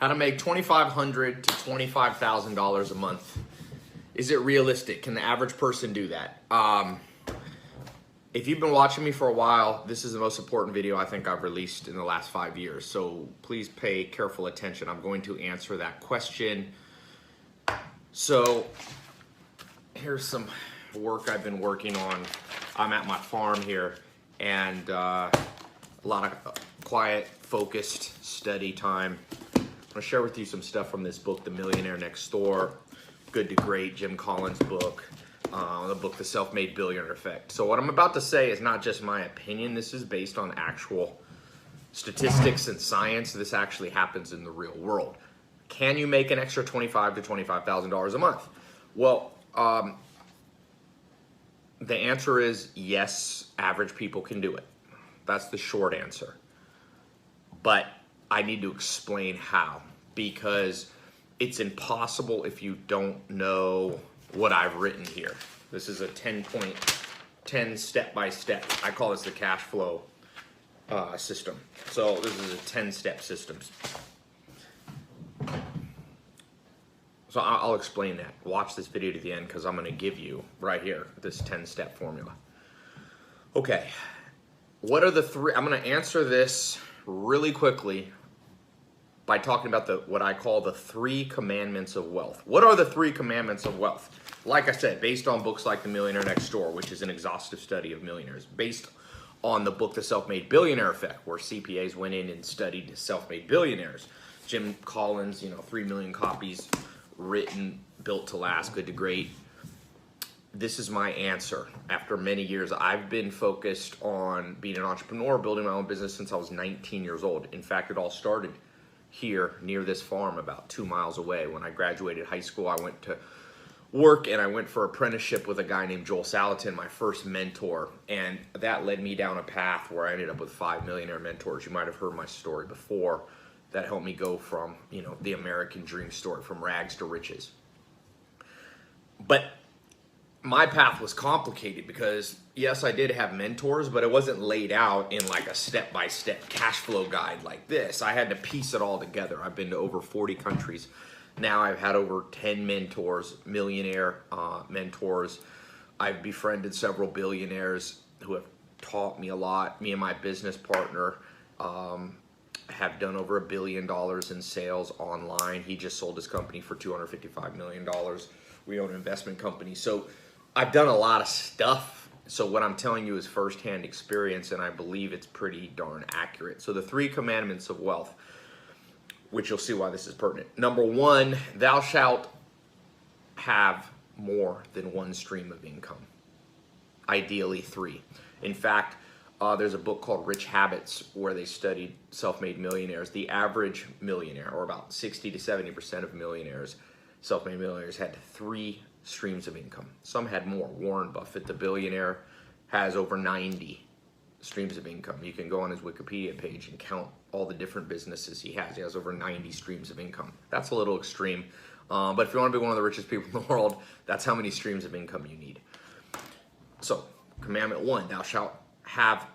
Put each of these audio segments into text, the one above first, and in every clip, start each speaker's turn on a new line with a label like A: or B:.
A: How to make $2,500 to $25,000 a month. Is it realistic? Can the average person do that? If you've been watching me for a while, this is the most important video I think I've released in the last 5 years. So please pay careful attention. I'm going to answer that question. So here's some work I've been working on. I'm at my farm here, and a lot of quiet, focused study time. I'm gonna share with you some stuff from this book, The Millionaire Next Door, Good to Great, Jim Collins' book, the book, The Self-Made Billionaire Effect. So what I'm about to say is not just my opinion. This is based on actual statistics and science. This actually happens in the real world. Can you make an extra $25,000 to $25,000 a month? Well, the answer is yes, average people can do it. That's the short answer. But I need to explain how, because it's impossible if you don't know what I've written here. This is a 10 step-by-step. I call this the cash flow system. So this is a 10-step system. So I'll explain that. Watch this video to the end, because I'm going to give you right here this 10-step formula. Okay, what are the three? I'm going to answer this really quickly by talking about what I call the 3 commandments of wealth. What are the 3 commandments of wealth? Like I said, based on books like The Millionaire Next Door, which is an exhaustive study of millionaires, based on the book, The Self-Made Billionaire Effect, where CPAs went in and studied self-made billionaires. Jim Collins, 3 million copies written, built to last, good to great. This is my answer. After many years, I've been focused on being an entrepreneur, building my own business since I was 19 years old. In fact, it all started here near this farm about 2 miles away. When I graduated high school, I went to work and I went for apprenticeship with a guy named Joel Salatin, my first mentor. And that led me down a path where I ended up with 5 millionaire mentors. You might have heard my story before. That helped me go from, the American dream story, from rags to riches. But my path was complicated because, yes, I did have mentors, but it wasn't laid out in like a step-by-step cash flow guide like this. I had to piece it all together. I've been to over 40 countries. Now I've had over 10 mentors, millionaire mentors. I've befriended several billionaires who have taught me a lot. Me and my business partner have done over $1 billion in sales online. He just sold his company for $255 million. We own an investment company. So I've done a lot of stuff. So what I'm telling you is firsthand experience, and I believe it's pretty darn accurate. So the 3 commandments of wealth, which you'll see why this is pertinent. Number 1, thou shalt have more than 1 stream of income. Ideally 3. In fact, there's a book called Rich Habits where they studied self-made millionaires. The average millionaire, or about 60 to 70% of millionaires, self-made millionaires, had 3 streams of income. Some had more. Warren Buffett, the billionaire, has over 90 streams of income. You can go on his Wikipedia page and count all the different businesses he has. He has over 90 streams of income. That's a little extreme. But if you want to be one of the richest people in the world, that's how many streams of income you need. So, commandment 1, thou shalt have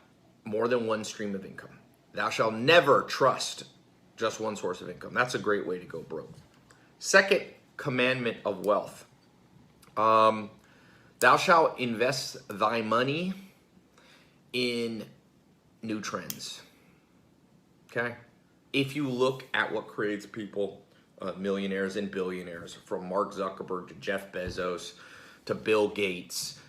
A: more than 1 stream of income. Thou shalt never trust just 1 source of income. That's a great way to go broke. Second commandment of wealth. Thou shalt invest thy money in new trends. Okay? If you look at what creates people, millionaires and billionaires, from Mark Zuckerberg to Jeff Bezos to Bill Gates,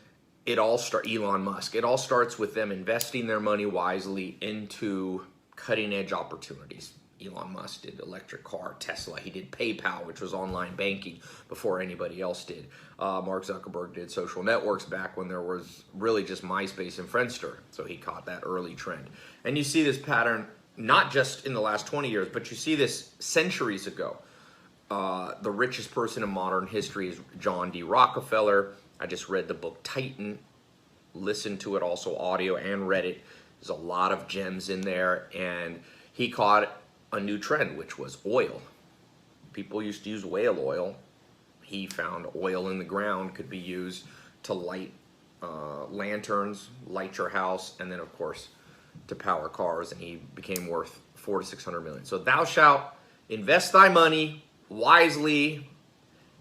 A: Elon Musk, it all starts with them investing their money wisely into cutting edge opportunities. Elon Musk did electric car, Tesla. He did PayPal, which was online banking before anybody else did. Mark Zuckerberg did social networks back when there was really just MySpace and Friendster. So he caught that early trend. And you see this pattern not just in the last 20 years, but you see this centuries ago. The richest person in modern history is John D. Rockefeller. I just read the book Titan, listened to it also audio, and read it. There's a lot of gems in there, and he caught a new trend, which was oil. People used to use whale oil. He found oil in the ground could be used to light lanterns, light your house, and then of course to power cars, and he became worth $400 to $600 million. So thou shalt Invest thy money wisely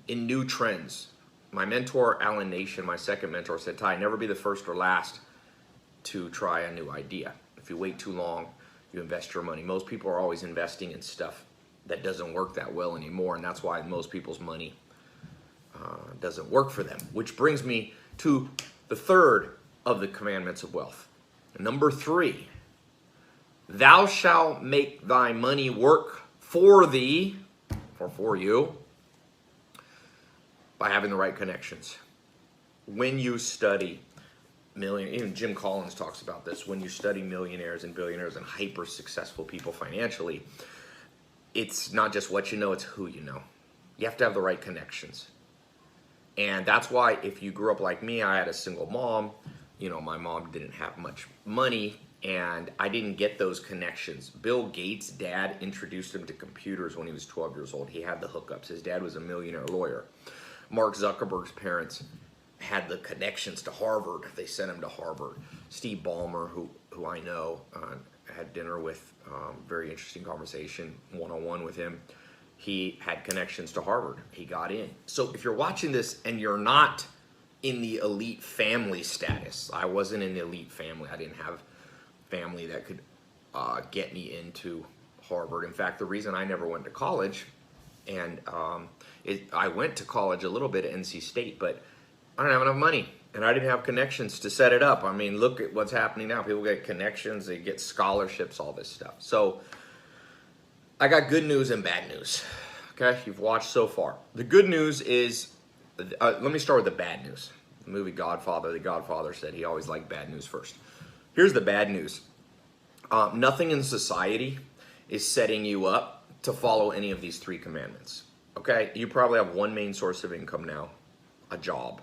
A: in new trends. My mentor, Alan Nation, my second mentor, said, Tai, never be the first or last to try a new idea. If you wait too long, you invest your money. Most people are always investing in stuff that doesn't work that well anymore, and that's why most people's money doesn't work for them. Which brings me to the third of the commandments of wealth. Number 3, thou shalt make thy money work for thee, or for you, by having the right connections. When you study even Jim Collins talks about this, when you study millionaires and billionaires and hyper successful people financially, it's not just what you know, it's who you know. You have to have the right connections. And that's why if you grew up like me, I had a single mom, you know, my mom didn't have much money and I didn't get those connections. Bill Gates' dad introduced him to computers when he was 12 years old. He had the hookups. His dad was a millionaire lawyer. Mark Zuckerberg's parents had the connections to Harvard. They sent him to Harvard. Steve Ballmer, who I know, had dinner with, very interesting conversation, one-on-one with him. He had connections to Harvard. He got in. So if you're watching this and you're not in the elite family status, I wasn't in the elite family. I didn't have family that could get me into Harvard. In fact, the reason I never went to college, and I went to college a little bit at NC State, but I don't have enough money, and I didn't have connections to set it up. I mean, look at what's happening now. People get connections, they get scholarships, all this stuff. So I got good news and bad news. Okay, you've watched so far. The good news is, let me start with the bad news. The movie Godfather, the Godfather said he always liked bad news first. Here's the bad news. Nothing in society is setting you up to follow any of these 3 commandments. Okay, you probably have one main source of income now, a job.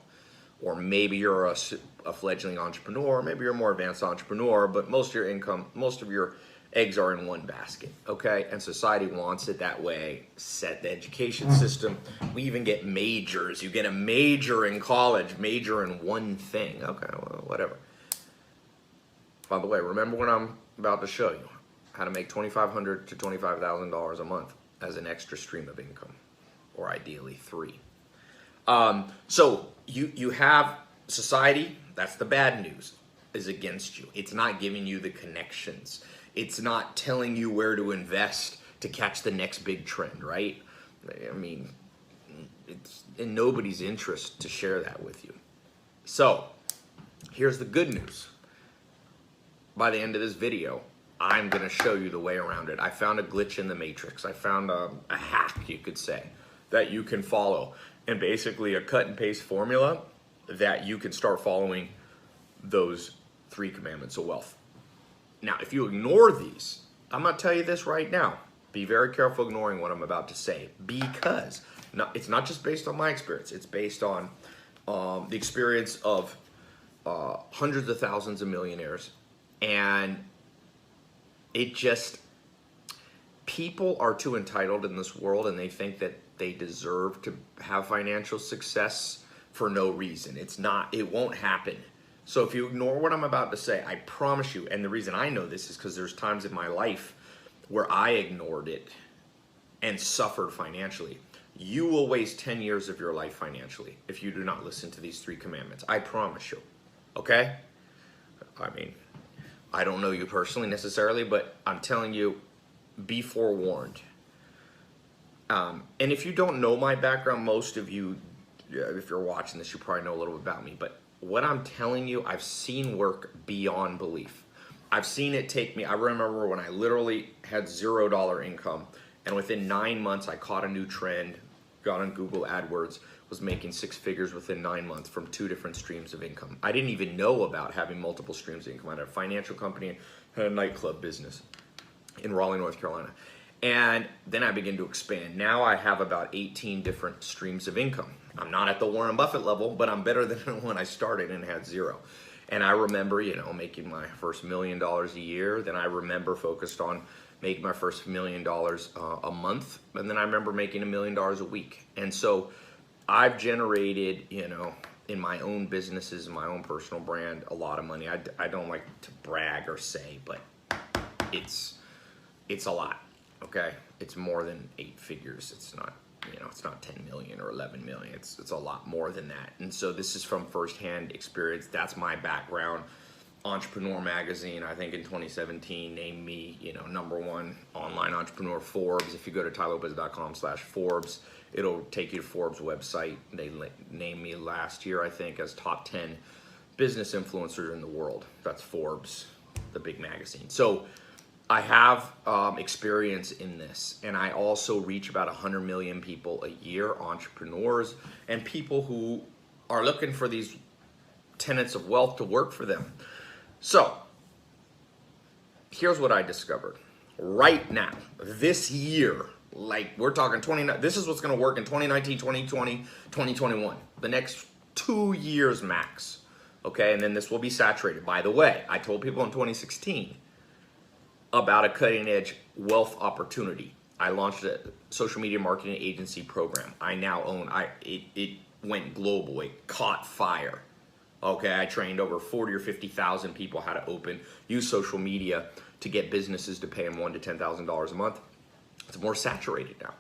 A: Or maybe you're a fledgling entrepreneur, maybe you're a more advanced entrepreneur, but most of your income, most of your eggs are in one basket, okay? And society wants it that way. Set the education system. We even get majors. You get a major in college, major in one thing. Okay, well, whatever. By the way, remember what I'm about to show you, how to make $2,500 to $25,000 a month as an extra stream of income, or ideally 3. So you have society, that's the bad news, is against you. It's not giving you the connections. It's not telling you where to invest to catch the next big trend, right? I mean, it's in nobody's interest to share that with you. So here's the good news. By the end of this video, I'm gonna show you the way around it. I found a glitch in the matrix. I found a hack, you could say, that you can follow. And basically a cut and paste formula that you can start following those 3 commandments of wealth. Now, if you ignore these, I'm going to tell you this right now. Be very careful ignoring what I'm about to say, because it's not just based on my experience. It's based on the experience of hundreds of thousands of millionaires. And it just, people are too entitled in this world, and they think that they deserve to have financial success for no reason. It won't happen. So if you ignore what I'm about to say, I promise you, and the reason I know this is because there's times in my life where I ignored it and suffered financially. You will waste 10 years of your life financially if you do not listen to these 3 commandments. I promise you, okay? I mean, I don't know you personally necessarily, but I'm telling you, be forewarned. And if you don't know my background, most of you, if you're watching this, you probably know a little bit about me. But what I'm telling you, I've seen work beyond belief. I've seen it take me, I remember when I literally had $0 income, and within 9 months, I caught a new trend, got on Google AdWords, was making 6 figures within 9 months from 2 different streams of income. I didn't even know about having multiple streams of income. I had a financial company, had a nightclub business in Raleigh, North Carolina. And then I began to expand. Now I have about 18 different streams of income. I'm not at the Warren Buffett level, but I'm better than when I started and had 0. And I remember, making my first $1 million a year. Then I remember focused on making my first $1 million a month. And then I remember making $1 million a week. And so I've generated, in my own businesses, my own personal brand, a lot of money. I don't like to brag or say, but it's a lot. okay? It's more than 8 figures. It's not, you know, it's not 10 million or 11 million. It's a lot more than that. And so this is from firsthand experience. That's my background. Entrepreneur Magazine, I think in 2017, named me, you know, #1 online entrepreneur. Forbes, if you go to tailopez.com/Forbes, it'll take you to Forbes website. They named me last year, I think, as top 10 business influencers in the world. That's Forbes, the big magazine. So I have experience in this, and I also reach about 100 million people a year, entrepreneurs, and people who are looking for these tenets of wealth to work for them. So here's what I discovered right now, this year, like we're talking 29, this is what's going to work in 2019, 2020, 2021, the next 2 years max. Okay, and then this will be saturated. By the way, I told people in 2016 about a cutting edge wealth opportunity. I launched a social media marketing agency program. I now own, it went global, it caught fire. Okay, I trained over 40 or 50,000 people how to use social media to get businesses to pay them $1,000 to $10,000 a month. It's more saturated now.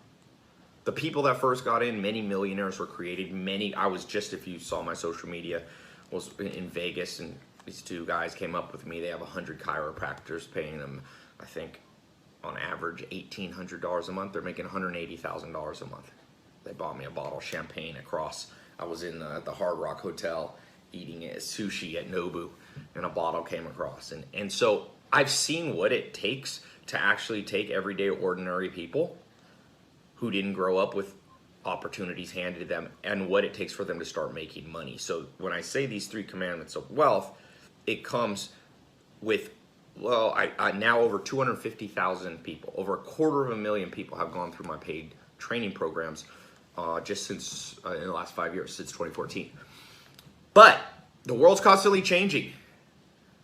A: The people that first got in, many millionaires were created. I was just, if you saw my social media, was in Vegas, and these 2 guys came up with me. They have 100 chiropractors paying them, I think, on average $1,800 a month. They're making $180,000 a month. They bought me a bottle of champagne across. I was in the Hard Rock Hotel eating sushi at Nobu, and a bottle came across. And so I've seen what it takes to actually take everyday ordinary people who didn't grow up with opportunities handed to them, and what it takes for them to start making money. So when I say these 3 commandments of wealth, it comes with, well, I now over 250,000 people, over 250,000 people have gone through my paid training programs just since in the last 5 years, since 2014. But the world's constantly changing.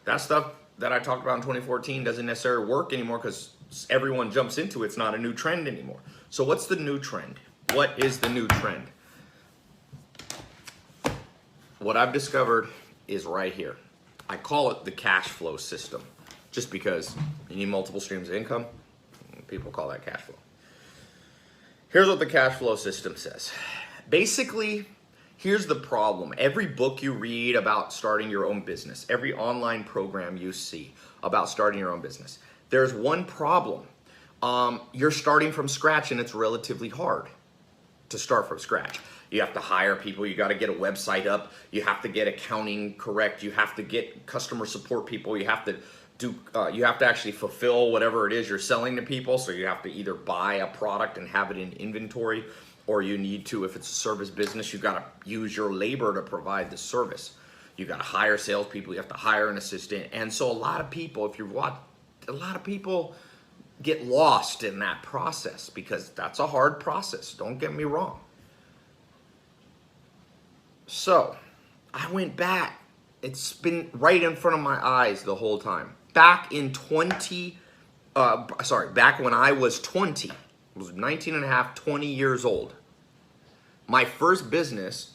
A: That stuff that I talked about in 2014 doesn't necessarily work anymore because everyone jumps into it. It's not a new trend anymore. So what's the new trend? What is the new trend? What I've discovered is right here. I call it the cash flow system, just because you need multiple streams of income. People call that cash flow. Here's what the cash flow system says. Basically, here's the problem. Every book you read about starting your own business, every online program you see about starting your own business, there's one problem. You're starting from scratch, and it's relatively hard to start from scratch. You have to hire people. You got to get a website up. You have to get accounting correct. You have to get customer support people. You have to you have to actually fulfill whatever it is you're selling to people. So you have to either buy a product and have it in inventory, or you need to, if it's a service business, you've got to use your labor to provide the service. You got to hire salespeople. You have to hire an assistant. And so a lot of people, if you watch, a lot of people get lost in that process because that's a hard process. Don't get me wrong. So I went back. It's been right in front of my eyes the whole time. Back in back when I was 20, I was 19 and a half, 20 years old. My first business,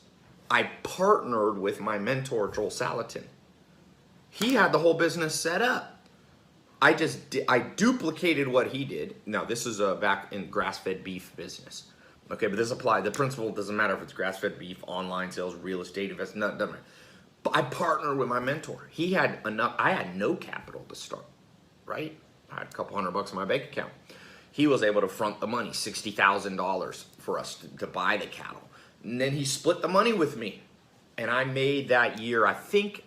A: I partnered with my mentor, Joel Salatin. He had the whole business set up. I duplicated what he did. Now, this is back in grass-fed beef business. Okay, but this applies. The principle doesn't matter if it's grass-fed beef, online sales, real estate, investment, doesn't matter. But I partnered with my mentor. He had enough. I had no capital to start, right? I had a couple $100 in my bank account. He was able to front the money, $60,000 for us to buy the cattle. And then he split the money with me. And I made that year, I think,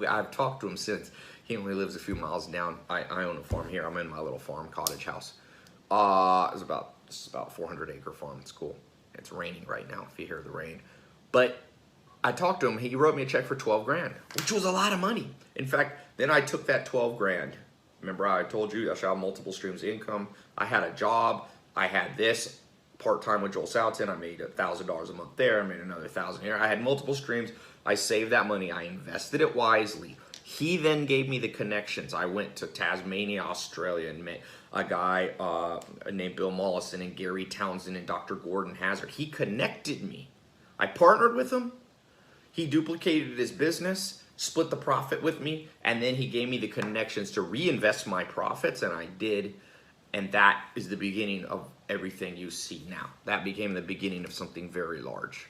A: I've talked to him since. He only lives a few miles down. I own a farm here. I'm in my little farm cottage house. This is about a 400-acre farm. It's cool. It's raining right now, if you hear the rain. But I talked to him. He wrote me a check for 12 grand, which was a lot of money. In fact, then I took that 12 grand. Remember I told you I should have multiple streams of income. I had a job. I had this part-time with Joel Salatin. I made $1,000 a month there. I made another $1,000 here. I had multiple streams. I saved that money. I invested it wisely. He then gave me the connections. I went to Tasmania, Australia, and met a guy named Bill Mollison and Gary Townsend and Dr. Gordon Hazard. He connected me. I partnered with him. He duplicated his business, split the profit with me, and then he gave me the connections to reinvest my profits, and I did. And that is the beginning of everything you see now. That became the beginning of something very large.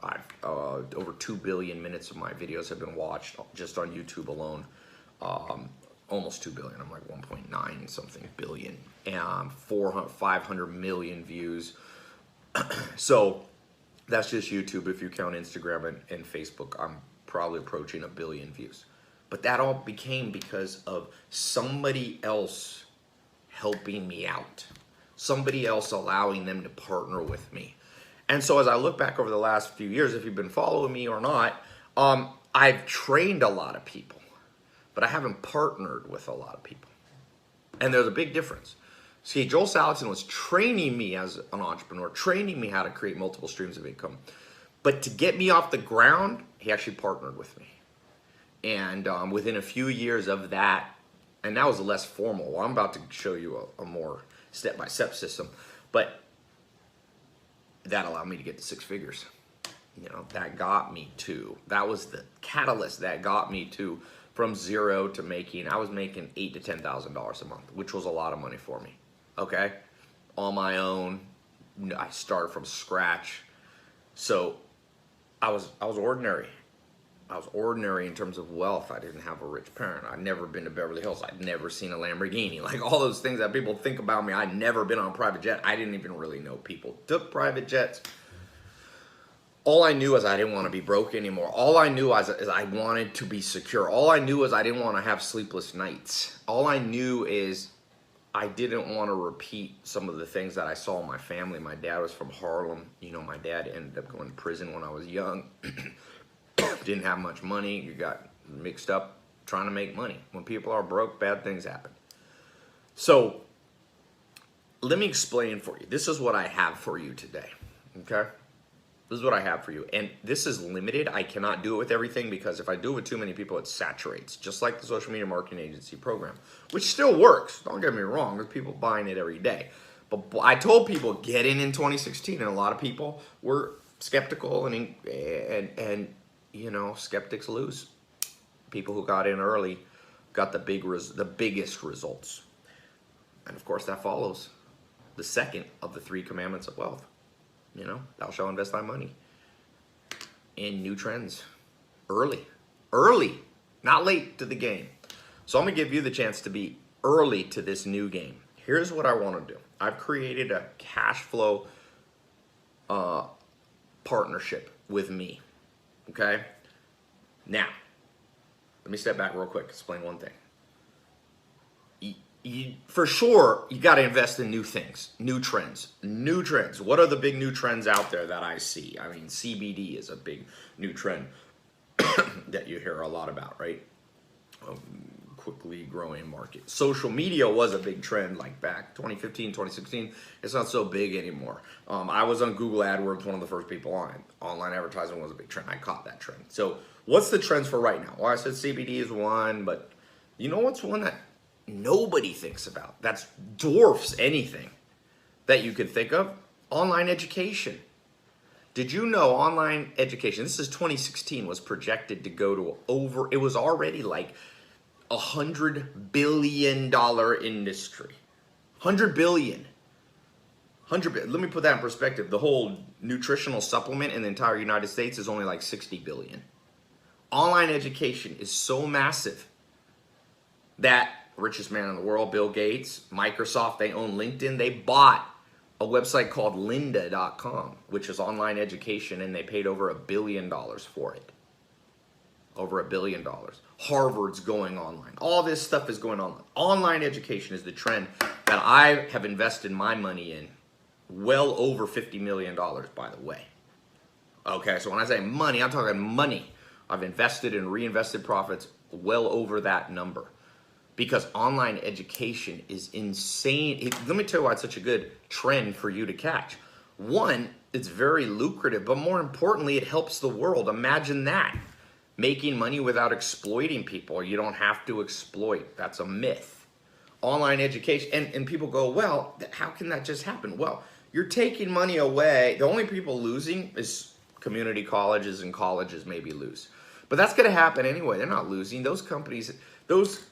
A: I've over 2 billion minutes of my videos have been watched just on YouTube alone. Almost 2 billion. I'm like 1.9 something billion. And 500 million views. So that's just YouTube. If you count Instagram and Facebook, I'm probably approaching 1 billion views. But that all became because of somebody else helping me out. Somebody else allowing them to partner with me. And so as I look back over the last few years, if you've been following me or not, I've trained a lot of people, but I haven't partnered with a lot of people. And there's a big difference. See, Joel Salatin was training me as an entrepreneur, training me how to create multiple streams of income. But to get me off the ground, he actually partnered with me. And within a few years of that, and that was less formal. Well, I'm about to show you a more step-by-step system, but that allowed me to get to 6 figures. You know, that got me to, that was the catalyst that got me to from zero to I was making $8,000 to $10,000 a month, which was a lot of money for me. Okay, on my own, I started from scratch. So I was ordinary. I was ordinary in terms of wealth. I didn't have a rich parent. I'd never been to Beverly Hills. I'd never seen a Lamborghini. Like all those things that people think about me. I'd never been on a private jet. I didn't even really know people took private jets. All I knew is I didn't want to be broke anymore. All I knew is I wanted to be secure. All I knew is I didn't want to have sleepless nights. All I knew is I didn't want to repeat some of the things that I saw in my family. My dad was from Harlem. You know, my dad ended up going to prison when I was young. Didn't have much money. You got mixed up trying to make money. When people are broke, bad things happen. So let me explain for you. This is what I have for you today. Okay? This is what I have for you. And this is limited. I cannot do it with everything because if I do it with too many people, it saturates. Just like the social media marketing agency program, which still works. Don't get me wrong. There's people buying it every day. But I told people get in 2016, and a lot of people were skeptical and you know, skeptics lose. People who got in early got the biggest results. And of course that follows the second of the 3 commandments of wealth. You know, thou shalt invest thy money in new trends. Early, not late to the game. So I'm gonna give you the chance to be early to this new game. Here's what I wanna do. I've created a cash flow partnership with me. Okay, now let me step back real quick. Explain one thing. For sure, you got to invest in new things, new trends. What are the big new trends out there that I see? I mean, CBD is a big new trend that you hear a lot about, right? Quickly growing market. Social media was a big trend like back 2015, 2016. It's not so big anymore. I was on Google AdWords, one of the first people on it. Online advertising was a big trend. I caught that trend. So what's the trends for right now? Well, I said CBD is one, but you know what's one that nobody thinks about? That's dwarfs anything that you could think of? Online education. Did you know online education, this is 2016, was projected to go to it was already like $100 billion industry. 100 billion. Let me put that in perspective. The whole nutritional supplement in the entire United States is only like 60 billion. Online education is so massive that richest man in the world, Bill Gates, Microsoft, they own LinkedIn. They bought a website called lynda.com, which is online education, and they paid over $1 billion for it. Over $1 billion. Harvard's going online. All this stuff is going online. Online education is the trend that I have invested my money in. Well over $50 million, by the way. Okay, so when I say money, I'm talking money. I've invested and reinvested profits well over that number. Because online education is insane. Let me tell you why it's such a good trend for you to catch. One, it's very lucrative, but more importantly, it helps the world. Imagine that. Making money without exploiting people. You don't have to exploit. That's a myth. Online education, and people go, well, how can that just happen? Well, you're taking money away. The only people losing is community colleges, and colleges maybe lose. But that's going to happen anyway. They're not losing. Those companies, those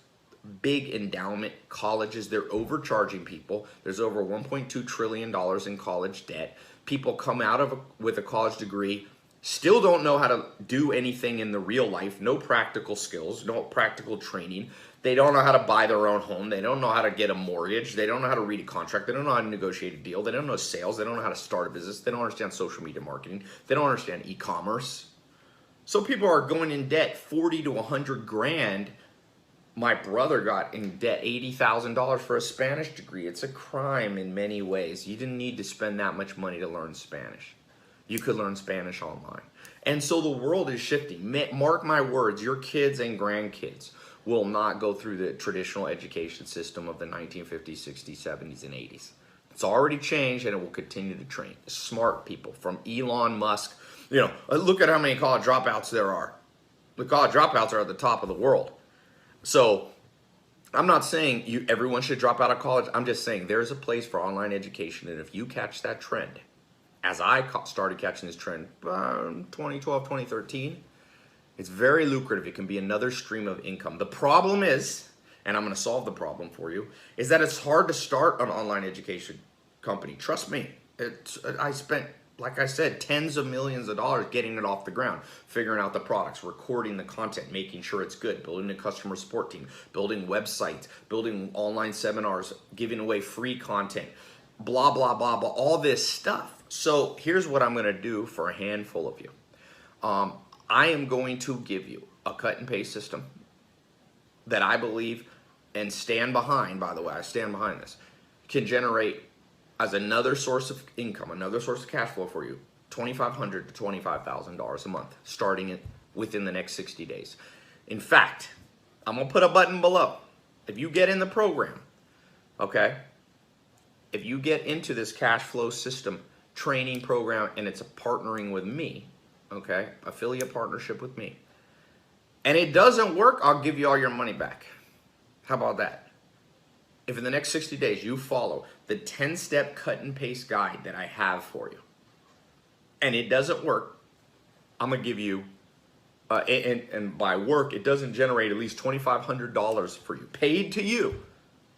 A: big endowment colleges, they're overcharging people. There's over $1.2 trillion in college debt. People come out with a college degree, still don't know how to do anything in the real life, no practical skills, no practical training. They don't know how to buy their own home. They don't know how to get a mortgage. They don't know how to read a contract. They don't know how to negotiate a deal. They don't know sales. They don't know how to start a business. They don't understand social media marketing. They don't understand e-commerce. So people are going in debt 40 to 100 grand. My brother got in debt $80,000 for a Spanish degree. It's a crime in many ways. You didn't need to spend that much money to learn Spanish. You could learn Spanish online. And so the world is shifting. Mark my words, your kids and grandkids will not go through the traditional education system of the 1950s, 60s, 70s, and 80s. It's already changed, and it will continue to train smart people from Elon Musk. You know, look at how many college dropouts there are. The college dropouts are at the top of the world. So I'm not saying everyone should drop out of college. I'm just saying there's a place for online education, and if you catch that trend, as I started catching this trend 2012, 2013, it's very lucrative. It can be another stream of income. The problem is, and I'm going to solve the problem for you, is that it's hard to start an online education company. Trust me. I spent, like I said, tens of millions of dollars getting it off the ground, figuring out the products, recording the content, making sure it's good, building a customer support team, building websites, building online seminars, giving away free content, blah, blah, blah, blah, all this stuff. So here's what I'm going to do for a handful of you. I am going to give you a cut and paste system that I believe and stand behind, by the way, I stand behind this, can generate as another source of income, another source of cash flow for you, $2,500 to $25,000 a month, starting within the next 60 days. In fact, I'm going to put a button below. If you get in the program, okay, if you get into this cash flow system training program and it's a partnering with me, okay, affiliate partnership with me, and it doesn't work, I'll give you all your money back. How about that? If in the next 60 days you follow the 10-step cut and paste guide that I have for you, and it doesn't work, I'm going to give you, and by work, it doesn't generate at least $2,500 for you, paid to you,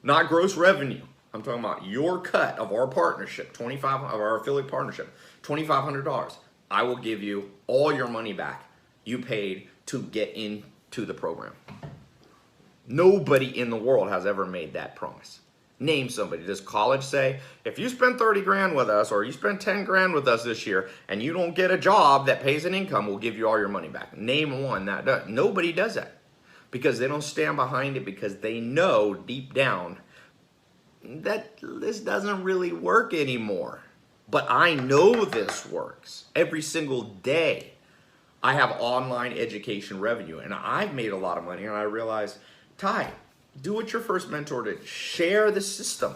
A: not gross revenue. I'm talking about your cut of our partnership, of our affiliate partnership, $2,500. I will give you all your money back you paid to get into the program. Nobody in the world has ever made that promise. Name somebody. Does college say, if you spend 30 grand with us or you spend 10 grand with us this year and you don't get a job that pays an income, we'll give you all your money back? Name one that does. Nobody does that because they don't stand behind it, because they know deep down that this doesn't really work anymore. But I know this works. Every single day I have online education revenue, and I've made a lot of money, and I realized, Tai, do what your first mentor did. Share the system.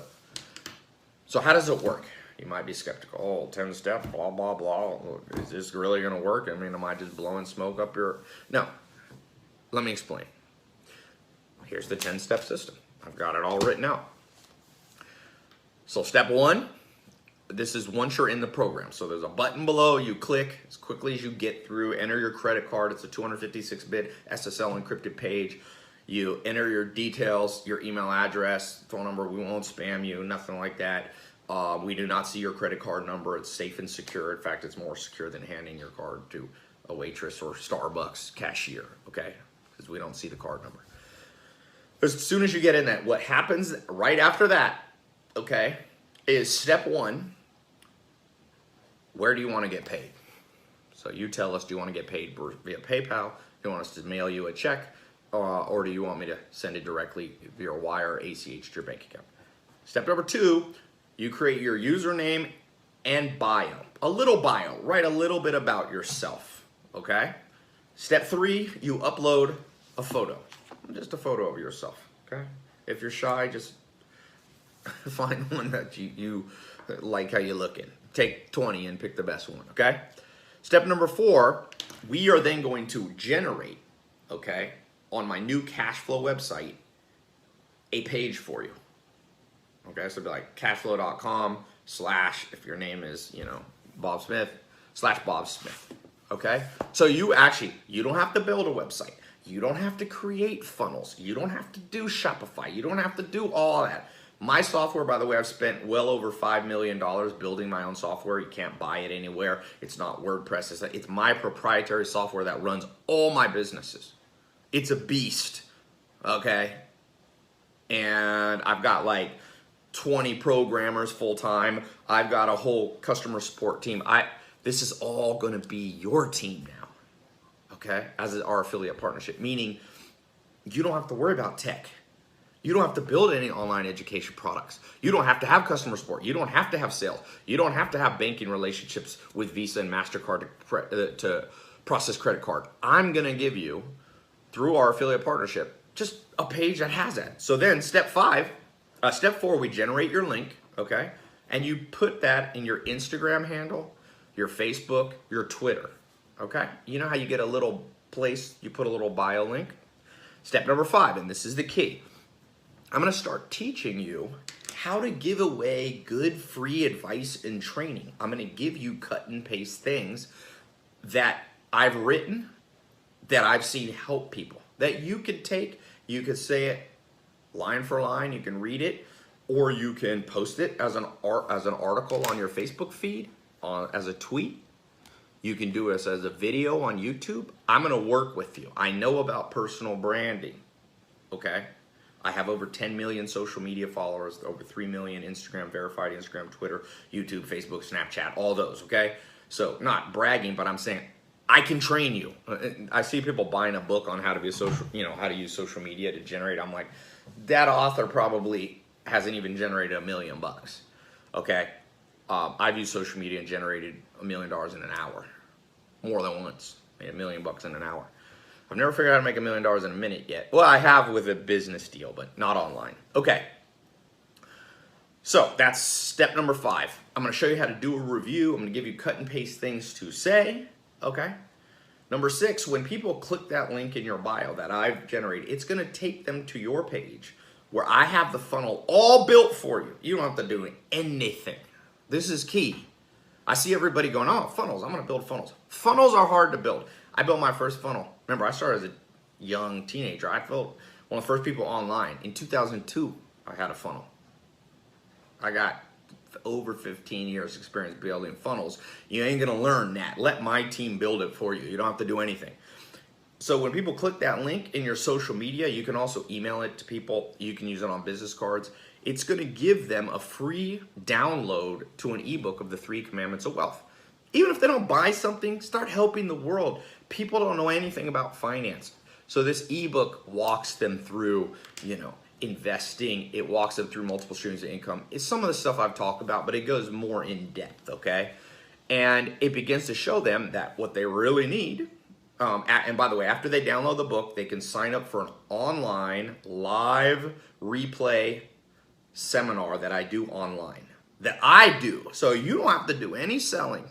A: So how does it work? You might be skeptical. Oh, 10 steps, blah, blah, blah. Is this really going to work? I mean, am I just blowing smoke up your... No. Let me explain. Here's the 10-step system. I've got it all written out. So step one, this is once you're in the program. So there's a button below. You click as quickly as you get through. Enter your credit card. It's a 256-bit SSL encrypted page. You enter your details, your email address, phone number. We won't spam you, nothing like that. We do not see your credit card number. It's safe and secure. In fact, it's more secure than handing your card to a waitress or Starbucks cashier, okay? Because we don't see the card number. As soon as you get in that, what happens right after that, okay, is step one, where do you want to get paid? So you tell us, do you want to get paid via PayPal? Do you want us to mail you a check? Or do you want me to send it directly via wire or ACH to your bank account? Step number two, you create your username and bio. A little bio, write a little bit about yourself, okay? Step three, you upload a photo. Just a photo of yourself, okay? If you're shy, just find one that you like how you look in. Take 20 and pick the best one, okay? Step number four, we are then going to generate, okay, on my new cash flow website, a page for you. Okay, so it'd be like cashflow.com/ if your name is, you know, Bob Smith, /Bob Smith. Okay, so you don't have to build a website. You don't have to create funnels. You don't have to do Shopify. You don't have to do all that. My software, by the way, I've spent well over $5 million building my own software. You can't buy it anywhere. It's not WordPress. It's my proprietary software that runs all my businesses. It's a beast, okay? And I've got like 20 programmers full time. I've got a whole customer support team. This is all gonna be your team now, okay? As our affiliate partnership, meaning you don't have to worry about tech. You don't have to build any online education products. You don't have to have customer support. You don't have to have sales. You don't have to have banking relationships with Visa and MasterCard to process credit card. I'm gonna give you, through our affiliate partnership, just a page that has that. So then step 4, we generate your link, okay? And you put that in your Instagram handle, your Facebook, your Twitter, okay? You know how you get a little place, you put a little bio link? Step number 5, and this is the key. I'm gonna start teaching you how to give away good free advice and training. I'm gonna give you cut and paste things that I've written, that I've seen help people, that you could take, you could say it line for line, you can read it, or you can post it as an article on your Facebook feed, as a tweet. You can do this as a video on YouTube. I'm gonna work with you. I know about personal branding, okay? I have over 10 million social media followers, over 3 million Instagram, verified Instagram, Twitter, YouTube, Facebook, Snapchat, all those, okay? So not bragging, but I'm saying I can train you. I see people buying a book on how to be how to use social media to generate. I'm like, that author probably hasn't even generated $1 million, okay? I've used social media and generated $1 million in an hour, more than once, made $1 million in an hour. I've never figured out how to make $1 million in a minute yet. Well, I have with a business deal, but not online. Okay. So that's step number 5. I'm gonna show you how to do a review. I'm gonna give you cut and paste things to say, okay? Number 6, when people click that link in your bio that I've generated, it's gonna take them to your page where I have the funnel all built for you. You don't have to do anything. This is key. I see everybody going, oh, funnels, I'm gonna build funnels. Funnels are hard to build. I built my first funnel. Remember, I started as a young teenager. I built one of the first people online. In 2002, I had a funnel. I got over 15 years experience building funnels. You ain't gonna learn that. Let my team build it for you. You don't have to do anything. So when people click that link in your social media, you can also email it to people. You can use it on business cards. It's gonna give them a free download to an ebook of the 3 Commandments of Wealth. Even if they don't buy something, start helping the world. People don't know anything about finance. So this ebook walks them through, investing. It walks them through multiple streams of income. It's some of the stuff I've talked about, but it goes more in depth, okay? And it begins to show them that what they really need, and by the way, after they download the book, they can sign up for an online live replay seminar that I do online, that I do. So you don't have to do any selling.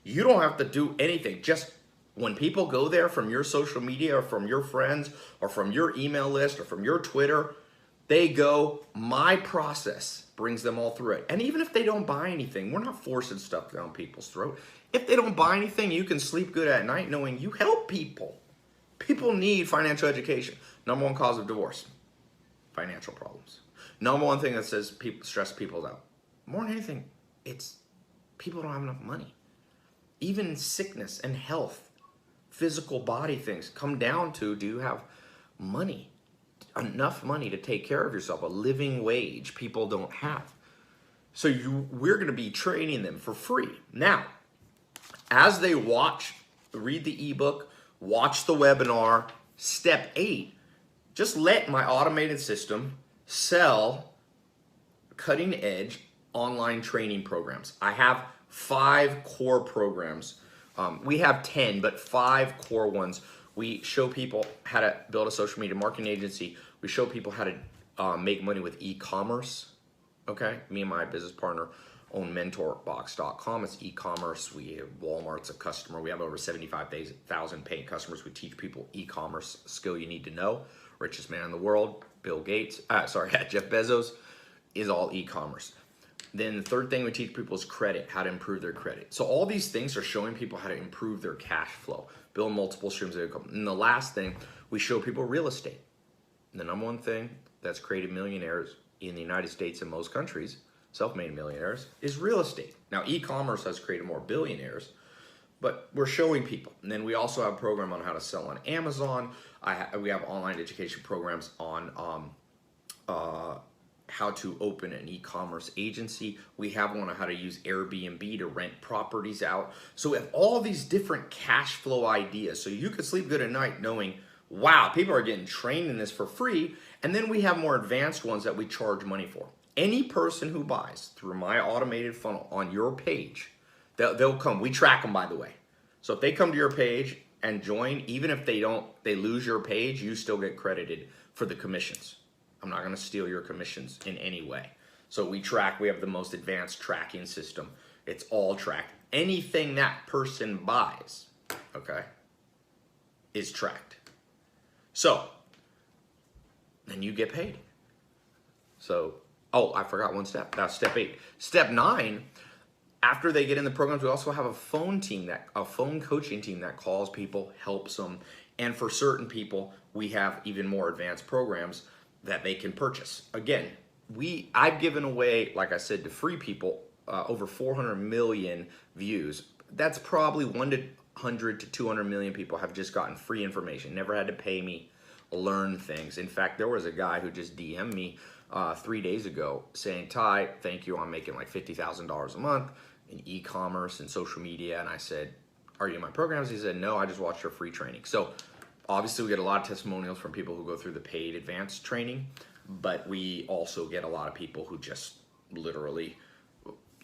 A: You don't have to do anything. Just when people go there from your social media or from your friends or from your email list or from your Twitter, they go, my process brings them all through it. And even if they don't buy anything, we're not forcing stuff down people's throat. If they don't buy anything, you can sleep good at night knowing you help people. People need financial education. Number 1 cause of divorce, financial problems. Number 1 thing that says people stress people out. More than anything, it's people don't have enough money. Even sickness and health, physical body things come down to, do you have money? Enough money to take care of yourself, a living wage people don't have. So we're gonna be training them for free. Now, as they read the ebook, watch the webinar, step 8, just let my automated system sell cutting edge online training programs. I have 5 core programs. We have 10, but 5 core ones. We show people how to build a social media marketing agency. We show people how to make money with e-commerce. Okay, me and my business partner own mentorbox.com. It's e-commerce. Walmart's a customer. We have over 75,000 paying customers. We teach people e-commerce skill you need to know. Richest man in the world, Jeff Bezos, is all e-commerce. Then the third thing we teach people is credit, how to improve their credit. So all these things are showing people how to improve their cash flow, build multiple streams of income. And the last thing, we show people real estate. The number one thing that's created millionaires in the United States and most countries, self-made millionaires, is real estate. Now, e-commerce has created more billionaires, but we're showing people. And then we also have a program on how to sell on Amazon. We have online education programs on how to open an e-commerce agency. We have one on how to use Airbnb to rent properties out. So we have all these different cash flow ideas. So you could sleep good at night knowing, wow, people are getting trained in this for free. And then we have more advanced ones that we charge money for. Any person who buys through my automated funnel on your page, they'll come. We track them, by the way. So if they come to your page and join, even if they lose your page, you still get credited for the commissions. I'm not going to steal your commissions in any way. So we have the most advanced tracking system. It's all tracked. Anything that person buys, okay, is tracked. So then you get paid. So, oh, I forgot one step. That's step 8. Step 9, after they get in the programs, we also have a phone coaching team that calls people, helps them. And for certain people, we have even more advanced programs that they can purchase. Again, I've given away, like I said, to free people, over 400 million views. That's probably 100 to 200 million people have just gotten free information, never had to pay me, learn things. In fact, there was a guy who just DM'd me 3 days ago saying, Tai, thank you, I'm making like $50,000 a month in e-commerce and social media. And I said, are you in my programs? He said, no, I just watched your free training. So obviously we get a lot of testimonials from people who go through the paid advanced training, but we also get a lot of people who just literally,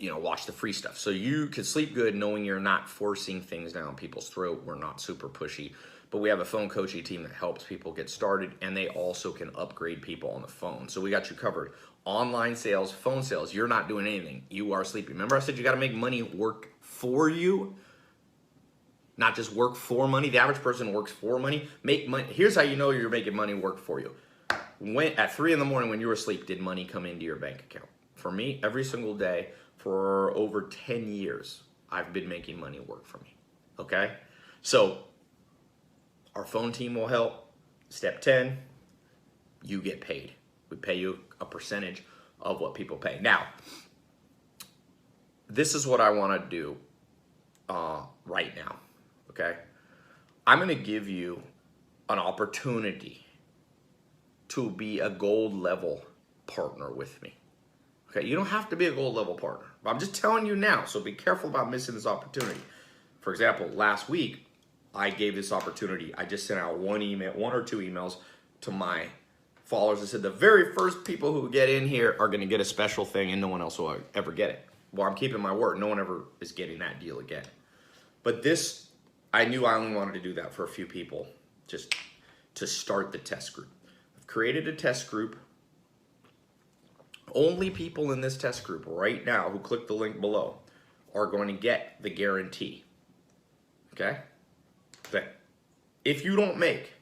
A: watch the free stuff. So you can sleep good knowing you're not forcing things down people's throat. We're not super pushy, but we have a phone coaching team that helps people get started, and they also can upgrade people on the phone. So we got you covered. Online sales, phone sales, you're not doing anything. You are sleeping. Remember I said you got to make money work for you? Not just work for money. The average person works for money. Make money. Here's how you know you're making money work for you. At 3 in the morning when you were asleep, did money come into your bank account? For me, every single day for over 10 years, I've been making money work for me. Okay? So our phone team will help. Step 10, you get paid. We pay you a percentage of what people pay. Now, this is what I want to do right now. Okay, I'm going to give you an opportunity to be a gold level partner with me. Okay, you don't have to be a gold level partner, but I'm just telling you now, so be careful about missing this opportunity. For example, last week, I gave this opportunity. I just sent out one or two emails to my followers that said the very first people who get in here are going to get a special thing and no one else will ever get it. Well, I'm keeping my word. No one ever is getting that deal again. But this, I knew I only wanted to do that for a few people just to start the test group. I've created a test group. Only people in this test group right now who click the link below are going to get the guarantee. Okay? But if you don't make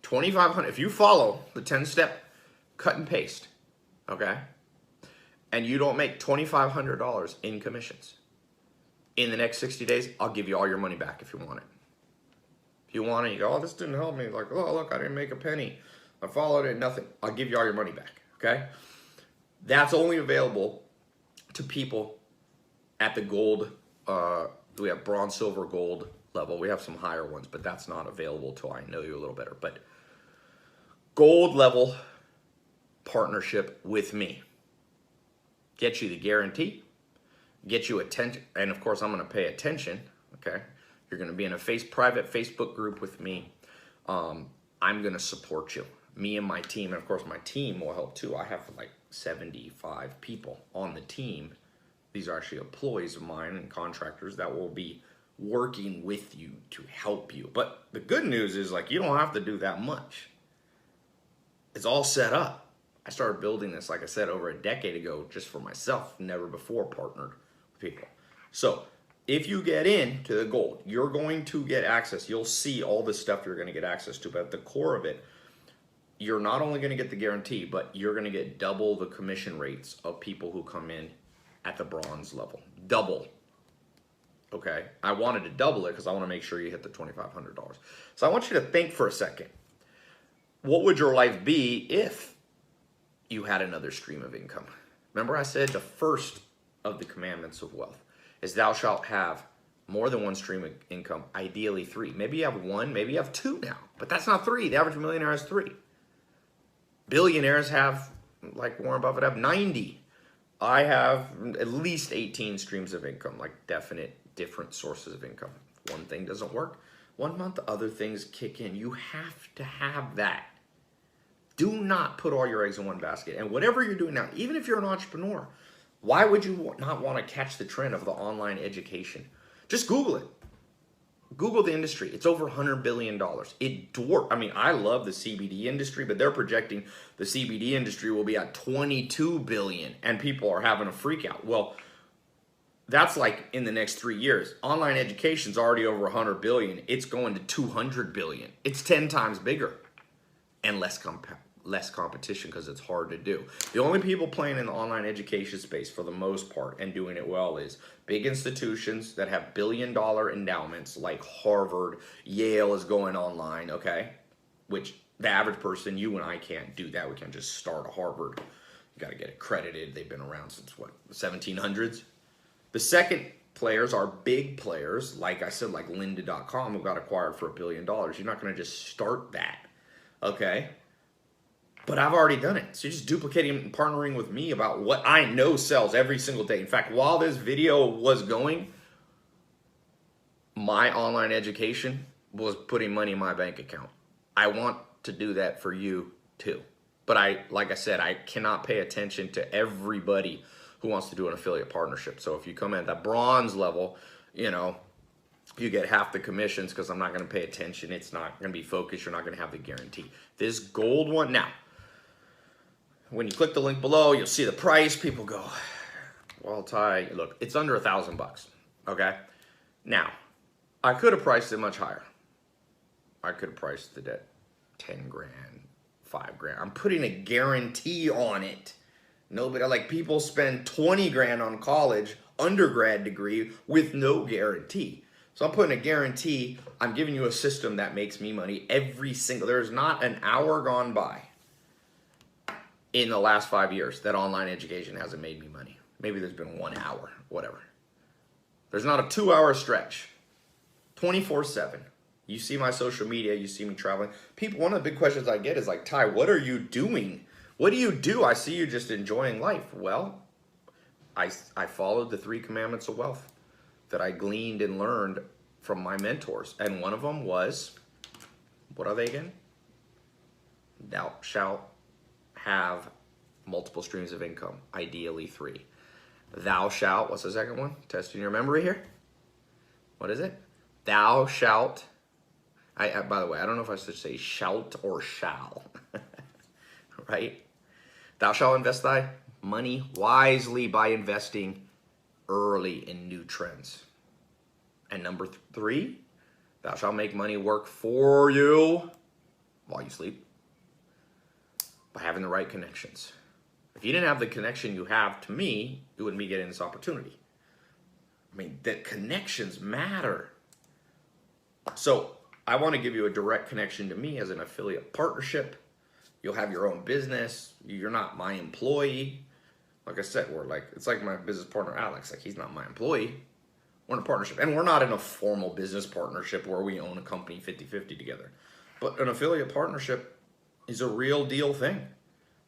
A: $2,500, if you follow the 10-step cut and paste, okay, and you don't make $2,500 in commissions in the next 60 days, I'll give you all your money back if you want it. If you want it, you go, oh, this didn't help me. Like, oh, look, I didn't make a penny. I followed it, nothing. I'll give you all your money back, okay? That's only available to people at the gold, we have bronze, silver, gold level. We have some higher ones, but that's not available till I know you a little better. But gold level partnership with me. Get you the guarantee, get you attention, and of course I'm going to pay attention, okay? You're going to be in a private Facebook group with me. I'm going to support you. Me and my team, and of course my team will help too. I have like 75 people on the team. These are actually employees of mine and contractors that will be working with you to help you. But the good news is, like, you don't have to do that much. It's all set up. I started building this, like I said, over a decade ago just for myself, never before partnered with people. So if you get into the gold, you're going to get access. You'll see all the stuff you're going to get access to, but at the core of it, you're not only going to get the guarantee, but you're going to get double the commission rates of people who come in at the bronze level. Double. Okay, I wanted to double it because I want to make sure you hit the $2,500. So I want you to think for a second. What would your life be if you had another stream of income? Remember I said the first of the commandments of wealth is thou shalt have more than one stream of income, ideally 3. Maybe you have 1, maybe you have 2 now, but that's not 3. The average millionaire has 3. Billionaires have, like Warren Buffett, have 90. I have at least 18 streams of income, like definite different sources of income. One thing doesn't work, 1 month, other things kick in. You have to have that. Do not put all your eggs in one basket. And whatever you're doing now, even if you're an entrepreneur, why would you not want to catch the trend of the online education? Just Google it. Google the industry. It's over $100 billion. It dwarfs. I mean, I love the CBD industry, but they're projecting the CBD industry will be at $22 billion, and people are having a freak out. Well, that's like in the next 3 years. Online education's already over $100 billion. It's going to $200 billion. It's 10 times bigger and less competition because it's hard to do. The only people playing in the online education space for the most part and doing it well is big institutions that have billion-dollar endowments like Harvard, Yale is going online, okay? Which the average person, you and I can't do that. We can't just start a Harvard. You got to get accredited. They've been around since, what, the 1700s? The second players are big players, like I said, like lynda.com, who got acquired for $1 billion. You're not going to just start that, okay? But I've already done it. So you're just duplicating and partnering with me about what I know sells every single day. In fact, while this video was going, my online education was putting money in my bank account. I want to do that for you too. But like I said, I cannot pay attention to everybody who wants to do an affiliate partnership. So if you come at the bronze level, you know, you get half the commissions because I'm not going to pay attention. It's not going to be focused. You're not going to have the guarantee. This gold one, now, when you click the link below, you'll see the price. People go, well, Tai, look, it's under $1,000, okay? Now, I could have priced it much higher. I could have priced it at 10 grand, 5 grand. I'm putting a guarantee on it. Nobody, like people spend 20 grand on college, undergrad degree with no guarantee. So I'm putting a guarantee. I'm giving you a system that makes me money every single, there's not an hour gone by in the last 5 years that online education hasn't made me money. Maybe there's been 1 hour, whatever. There's not a 2-hour stretch, 24/7. You see my social media, you see me traveling. People, one of the big questions I get is like, Tai, what are you doing? What do you do? I see you just enjoying life. Well, I followed the 3 commandments of wealth that I gleaned and learned from my mentors. And one of them was, what are they again? Thou shalt have multiple streams of income, ideally 3. Thou shalt, what's the second one? Testing your memory here. What is it? Thou shalt, by the way, I don't know if I should say shout or shall, right? Thou shalt invest thy money wisely by investing early in new trends. And number 3, thou shalt make money work for you while you sleep by having the right connections. If you didn't have the connection you have to me, you wouldn't be getting this opportunity. I mean, the connections matter. So I want to give you a direct connection to me as an affiliate partnership. You'll have your own business. You're not my employee. Like I said, it's like my business partner, Alex. Like, he's not my employee. We're in a partnership. And we're not in a formal business partnership where we own a company 50-50 together. But an affiliate partnership is a real deal thing.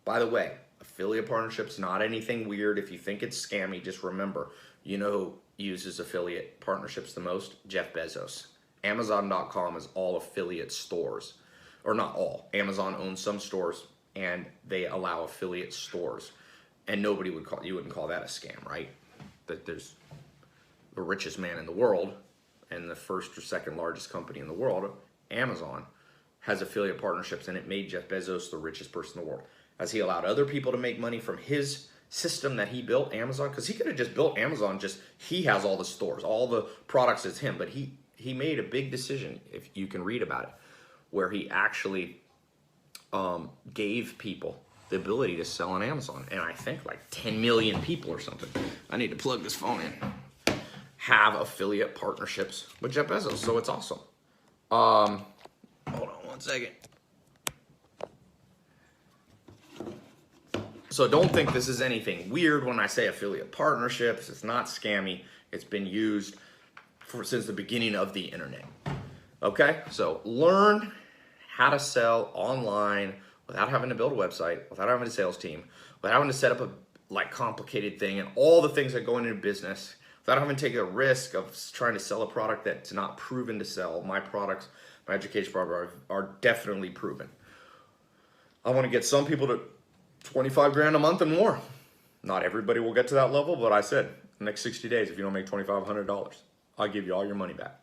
A: By the way, affiliate partnership's not anything weird. If you think it's scammy, just remember, you know who uses affiliate partnerships the most? Jeff Bezos. Amazon.com is all affiliate stores. Or not all. Amazon owns some stores, and they allow affiliate stores. And nobody would call, you wouldn't call that a scam, right? That there's the richest man in the world and the first or second largest company in the world, Amazon, has affiliate partnerships, and it made Jeff Bezos the richest person in the world. As he allowed other people to make money from his system that he built, Amazon, because he could have just built Amazon, he has all the stores, all the products is him, but he made a big decision, if you can read about it, where he actually gave people the ability to sell on Amazon. And I think like 10 million people or something, I need to plug this phone in, have affiliate partnerships with Jeff Bezos. So it's awesome. Hold on one second. So don't think this is anything weird when I say affiliate partnerships. It's not scammy. It's been used since the beginning of the internet. Okay, so learn how to sell online without having to build a website, without having a sales team, without having to set up a complicated thing and all the things that go into business, without having to take a risk of trying to sell a product that's not proven to sell. My products, my education products are definitely proven. I want to get some people to 25 grand a month and more. Not everybody will get to that level, but I said the next 60 days, if you don't make $2,500, I'll give you all your money back.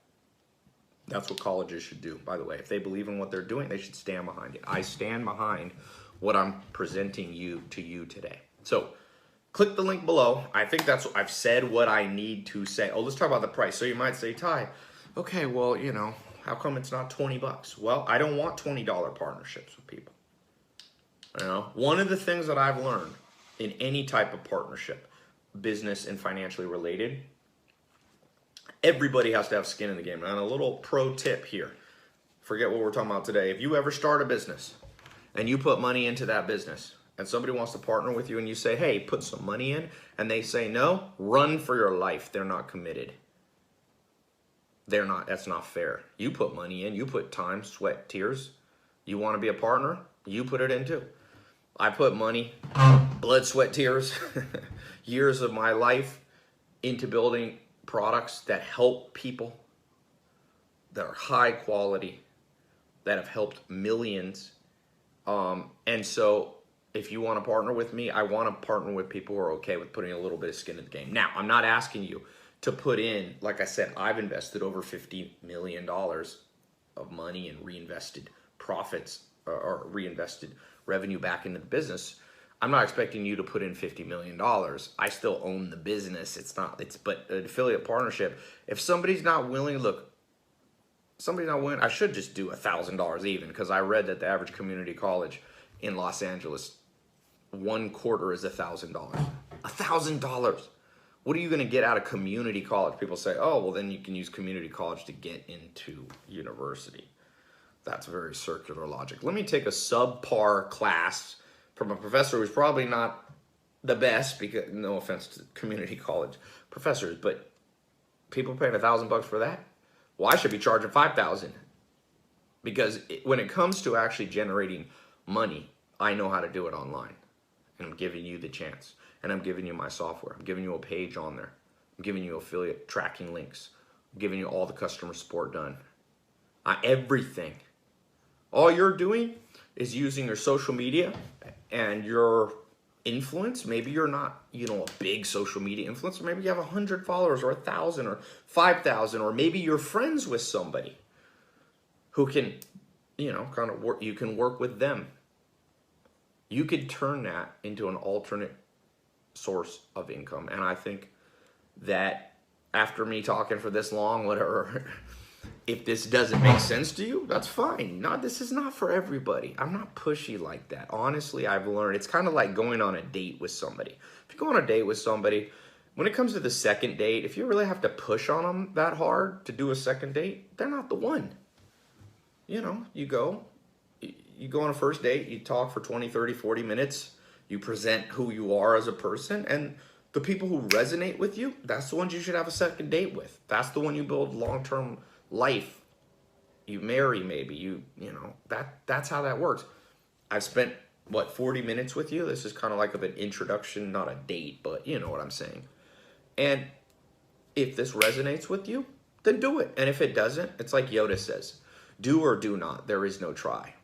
A: That's what colleges should do, by the way. If they believe in what they're doing, they should stand behind it. I stand behind what I'm presenting to you today. So click the link below. I think I've said what I need to say. Oh, let's talk about the price. So you might say, Tai, okay, well, how come it's not 20 bucks? Well, I don't want $20 partnerships with people. One of the things that I've learned in any type of partnership, business and financially related, everybody has to have skin in the game. And a little pro tip here, forget what we're talking about today. If you ever start a business and you put money into that business and somebody wants to partner with you and you say, hey, put some money in, and they say no, run for your life. They're not committed. That's not fair. You put money in, you put time, sweat, tears. You want to be a partner? You put it in too. I put money, blood, sweat, tears, years of my life into building products that help people, that are high quality, that have helped millions. And so if you want to partner with me, I want to partner with people who are okay with putting a little bit of skin in the game. Now, I'm not asking you to put in, like I said, I've invested over $50 million of money and reinvested profits or reinvested revenue back into the business. I'm not expecting you to put in $50 million. I still own the business. But an affiliate partnership, if somebody's not willing, I should just do $1,000 even, because I read that the average community college in Los Angeles, 1/4 is $1,000. $1,000. What are you going to get out of community college? People say, oh, well, then you can use community college to get into university. That's very circular logic. Let me take a subpar class from a professor who's probably not the best, because no offense to community college professors, but people paying $1,000 for that? Well, I should be charging $5,000, because when it comes to actually generating money, I know how to do it online, and I'm giving you the chance, and I'm giving you my software. I'm giving you a page on there. I'm giving you affiliate tracking links. I'm giving you all the customer support done. Everything. All you're doing is using your social media and your influence. Maybe you're not, a big social media influencer. Maybe you have 100 followers or 1,000 or 5,000, or maybe you're friends with somebody who can, kind of work. You can work with them. You could turn that into an alternate source of income. And I think that after me talking for this long, whatever, if this doesn't make sense to you, that's fine. No, this is not for everybody. I'm not pushy like that. Honestly, I've learned it's kind of like going on a date with somebody. If you go on a date with somebody, when it comes to the second date, if you really have to push on them that hard to do a second date, they're not the one. You go on a first date, you talk for 20, 30, 40 minutes, you present who you are as a person, and the people who resonate with you, that's the ones you should have a second date with. That's the one you build long-term life. You marry, maybe, that's how that works. I've spent, 40 minutes with you? This is kind of like an introduction, not a date, but you know what I'm saying. And if this resonates with you, then do it. And if it doesn't, it's like Yoda says, do or do not. There is no try.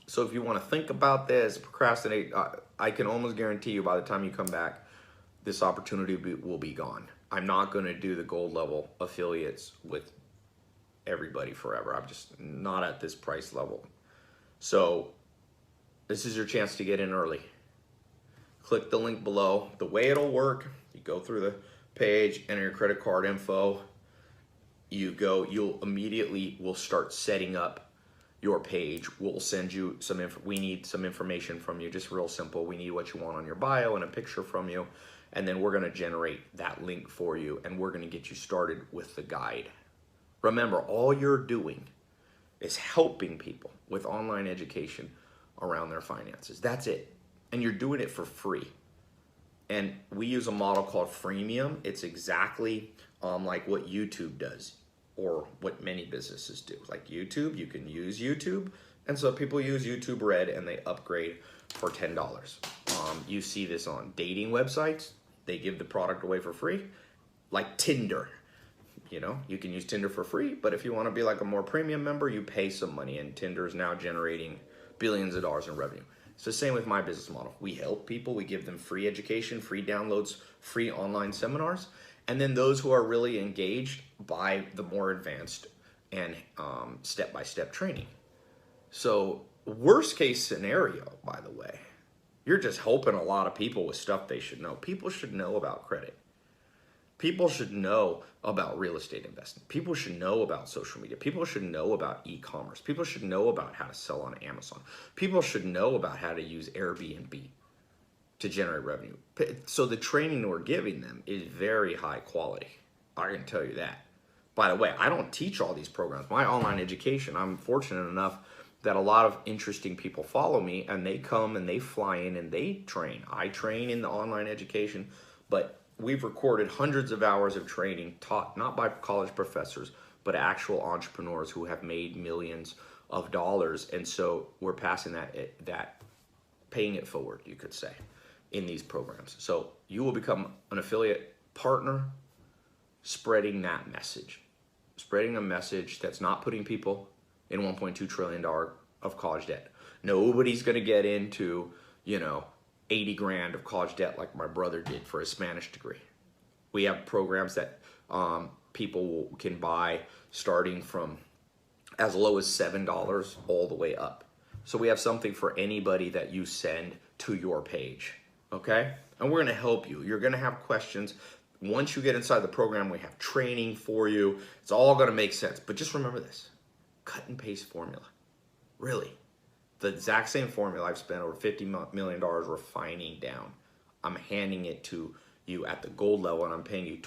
A: So if you want to think about this, procrastinate, I can almost guarantee you by the time you come back, this opportunity will be gone. I'm not going to do the gold level affiliates with everybody forever. I'm just not at this price level. So this is your chance to get in early. Click the link below. The way it'll work, you go through the page, enter your credit card info. You'll immediately will start setting up your page. We'll send you we need some information from you, just real simple. We need what you want on your bio and a picture from you. And then we're gonna generate that link for you, and we're gonna get you started with the guide. Remember, all you're doing is helping people with online education around their finances. That's it. And you're doing it for free. And we use a model called freemium. It's exactly like what YouTube does, or what many businesses do. Like YouTube, you can use YouTube. And so people use YouTube Red and they upgrade for $10. You see this on dating websites. They give the product away for free, like Tinder. You know, you can use Tinder for free, but if you want to be like a more premium member, you pay some money, and Tinder is now generating billions of dollars in revenue. It's the same with my business model. We help people, we give them free education, free downloads, free online seminars, and then those who are really engaged buy the more advanced and step-by-step training. So worst case scenario, by the way, you're just helping a lot of people with stuff they should know. People should know about credit. People should know about real estate investing. People should know about social media. People should know about e-commerce. People should know about how to sell on Amazon. People should know about how to use Airbnb to generate revenue. So the training we're giving them is very high quality. I can tell you that. By the way, I don't teach all these programs. My online education, I'm fortunate enough that a lot of interesting people follow me, and they come and they fly in and they train. I train in the online education, but we've recorded hundreds of hours of training taught not by college professors, but actual entrepreneurs who have made millions of dollars. And so we're passing that paying it forward, you could say, in these programs. So you will become an affiliate partner, spreading that message, spreading a message that's not putting people in $1.2 trillion of college debt. Nobody's going to get into, 80 grand of college debt like my brother did for his Spanish degree. We have programs that people can buy starting from as low as $7 all the way up. So we have something for anybody that you send to your page, okay? And we're gonna help you. You're gonna have questions. Once you get inside the program, we have training for you. It's all gonna make sense. But just remember this, cut and paste formula, really. The exact same formula I've spent over $50 million refining down. I'm handing it to you at the gold level, and I'm paying you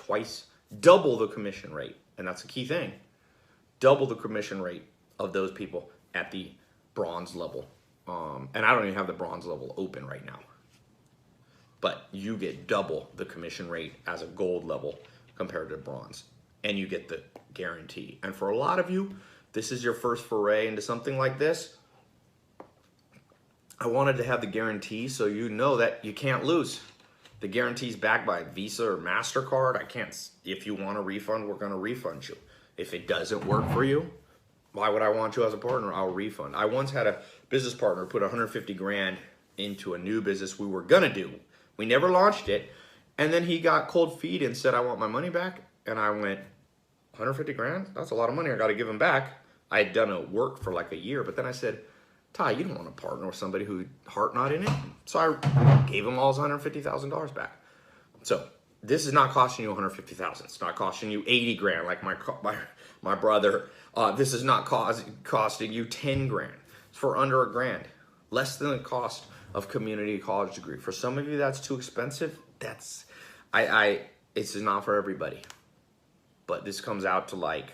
A: double the commission rate. And that's a key thing. Double the commission rate of those people at the bronze level. And I don't even have the bronze level open right now. But you get double the commission rate as a gold level compared to bronze. And you get the guarantee. And for a lot of you, this is your first foray into something like this. I wanted to have the guarantee so you know that you can't lose. The guarantee is backed by Visa or MasterCard. If you want a refund, we're gonna refund you. If it doesn't work for you, why would I want you as a partner? I'll refund. I once had a business partner put 150 grand into a new business we were gonna do. We never launched it. And then he got cold feet and said, I want my money back. And I went, 150 grand? That's a lot of money. I gotta give him back. I had done a work for like a year, but then I said, Tai, you don't want to partner with somebody who's heart not in it. So I gave him all his $150,000 back. So this is not costing you $150,000. It's not costing you 80 grand like my brother. This is not costing you 10 grand. It's for under $1,000, less than the cost of community college degree. For some of you, that's too expensive. It's not for everybody. But this comes out to like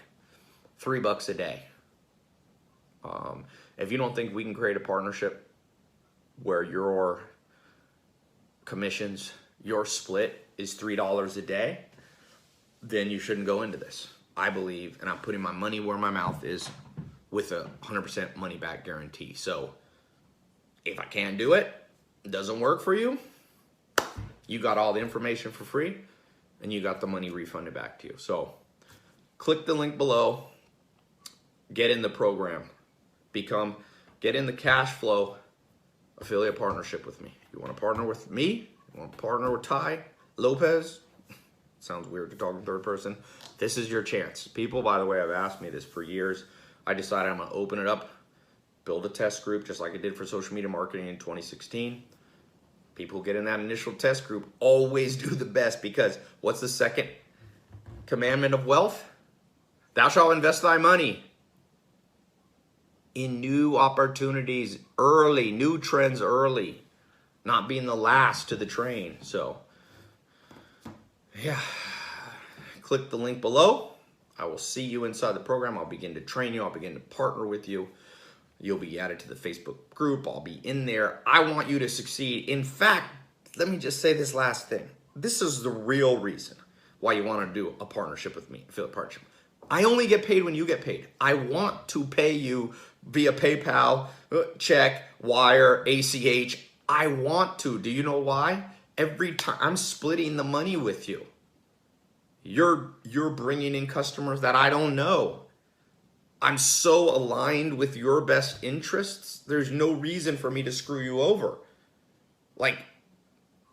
A: $3 a day. If you don't think we can create a partnership where your commissions, your split is $3 a day, then you shouldn't go into this. I believe, and I'm putting my money where my mouth is with a 100% money back guarantee. So if I can't do it, it doesn't work for you, you got all the information for free and you got the money refunded back to you. So click the link below, get in the program. Get in the cash flow affiliate partnership with me. You want to partner with me? You want to partner with Tai Lopez? Sounds weird to talk in third person. This is your chance. People, by the way, have asked me this for years. I decided I'm going to open it up, build a test group just like I did for social media marketing in 2016. People who get in that initial test group always do the best, because what's the second commandment of wealth? Thou shalt invest thy money in new opportunities early, new trends early, not being the last to the train. So, yeah, click the link below. I will see you inside the program. I'll begin to train you. I'll begin to partner with you. You'll be added to the Facebook group. I'll be in there. I want you to succeed. In fact, let me just say this last thing. This is the real reason why you want to do a partnership with me, affiliate partnership. I only get paid when you get paid. I want to pay you via PayPal, check, wire, ACH. I want to. Do you know why? Every time I'm splitting the money with you. You're bringing in customers that I don't know. I'm so aligned with your best interests. There's no reason for me to screw you over. Like,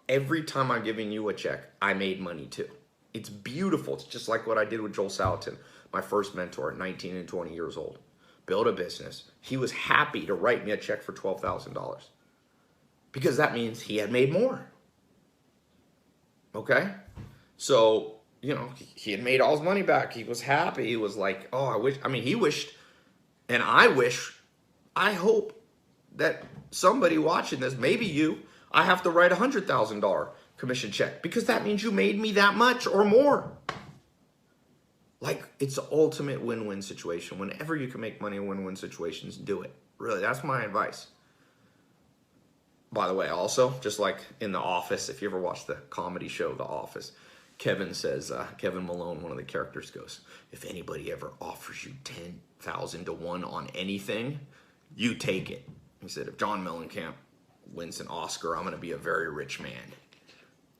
A: every time I'm giving you a check, I made money too. It's beautiful. It's just like what I did with Joel Salatin, my first mentor at 19 and 20 years old. Built a business. He was happy to write me a check for $12,000 because that means he had made more. Okay? So, you know, he had made all his money back. He was happy. He was like, oh, he wished, and I hope that somebody watching this, maybe you, I have to write a $100,000 commission check because that means you made me that much or more. Like, it's an ultimate win-win situation. Whenever you can make money in win-win situations, do it. Really, that's my advice. By the way, also, just like in The Office, if you ever watch the comedy show The Office, Kevin says, Kevin Malone, one of the characters, goes, if anybody ever offers you 10,000 to 1 on anything, you take it. He said, if John Mellencamp wins an Oscar, I'm going to be a very rich man.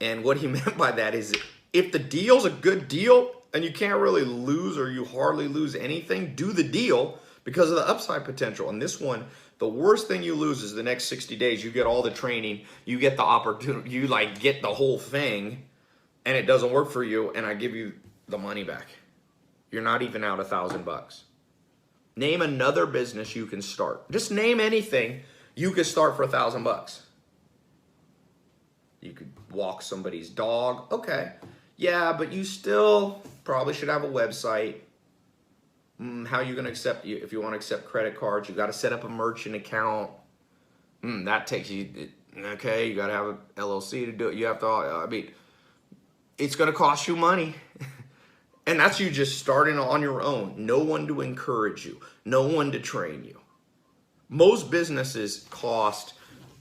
A: And what he meant by that is if the deal's a good deal and you can't really lose or you hardly lose anything, do the deal because of the upside potential. And this one, the worst thing you lose is the next 60 days. You get all the training, you get the opportunity, you like get the whole thing, and it doesn't work for you, and I give you the money back. You're not even out $1,000. Name another business you can start. Just name anything you could start for $1,000. You could walk somebody's dog. Okay. Yeah, but you still probably should have a website. How are you going to accept, if you want to accept credit cards, you got to set up a merchant account. That takes you, okay, you got to have an LLC to do it. You have to, it's going to cost you money. And that's you just starting on your own. No one to encourage you. No one to train you. Most businesses cost,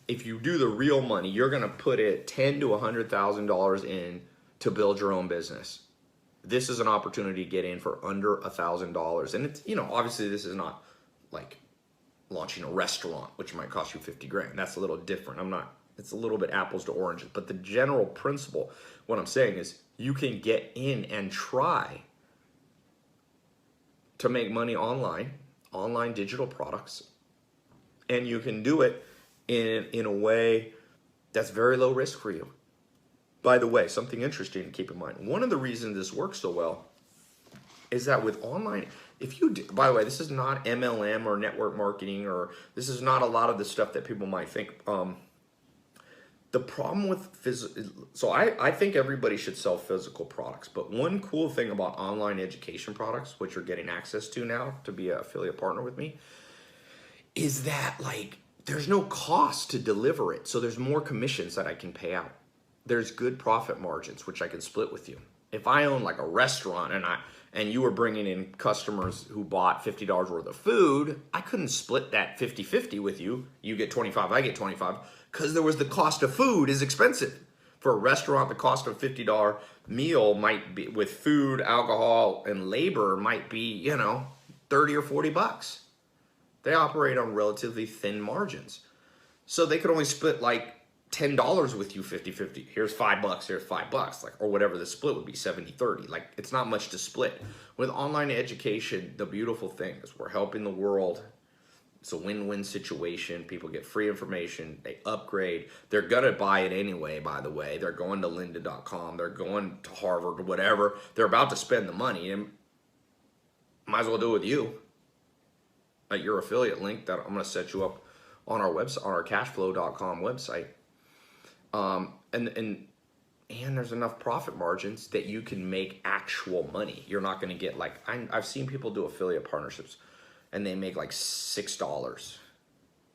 A: if you do the real money, you're going to put it $10,000 to $100,000 in to build your own business. This is an opportunity to get in for under $1,000. And it's, you know, obviously this is not like launching a restaurant, which might cost you 50 grand. That's a little different. It's a little bit apples to oranges, but the general principle, what I'm saying is you can get in and try to make money online digital products, and you can do it in a way that's very low risk for you. By the way, something interesting to keep in mind. One of the reasons this works so well is that with online, by the way, this is not MLM or network marketing, or this is not a lot of the stuff that people might think. The problem with so I think everybody should sell physical products, but one cool thing about online education products, which you're getting access to now to be an affiliate partner with me, is that like there's no cost to deliver it. So there's more commissions that I can pay out. There's good profit margins, which I can split with you. If I own like a restaurant and you were bringing in customers who bought $50 worth of food, I couldn't split that 50-50 with you. You get 25, I get 25, because there was the cost of food is expensive. For a restaurant, the cost of a $50 meal might be, with food, alcohol, and labor, might be, you know, 30 or 40 bucks. They operate on relatively thin margins. So they could only split like $10 with you 50-50. Here's $5, here's $5, like, or whatever the split would be, 70-30. Like, it's not much to split. With online education, the beautiful thing is we're helping the world. It's a win-win situation. People get free information, they upgrade. They're gonna buy it anyway, by the way. They're going to lynda.com, they're going to Harvard or whatever. They're about to spend the money, and might as well do it with you. At your affiliate link that I'm gonna set you up on our website, on our cashflow.com website. And there's enough profit margins that you can make actual money. You're not going to get like, I've seen people do affiliate partnerships and they make like $6.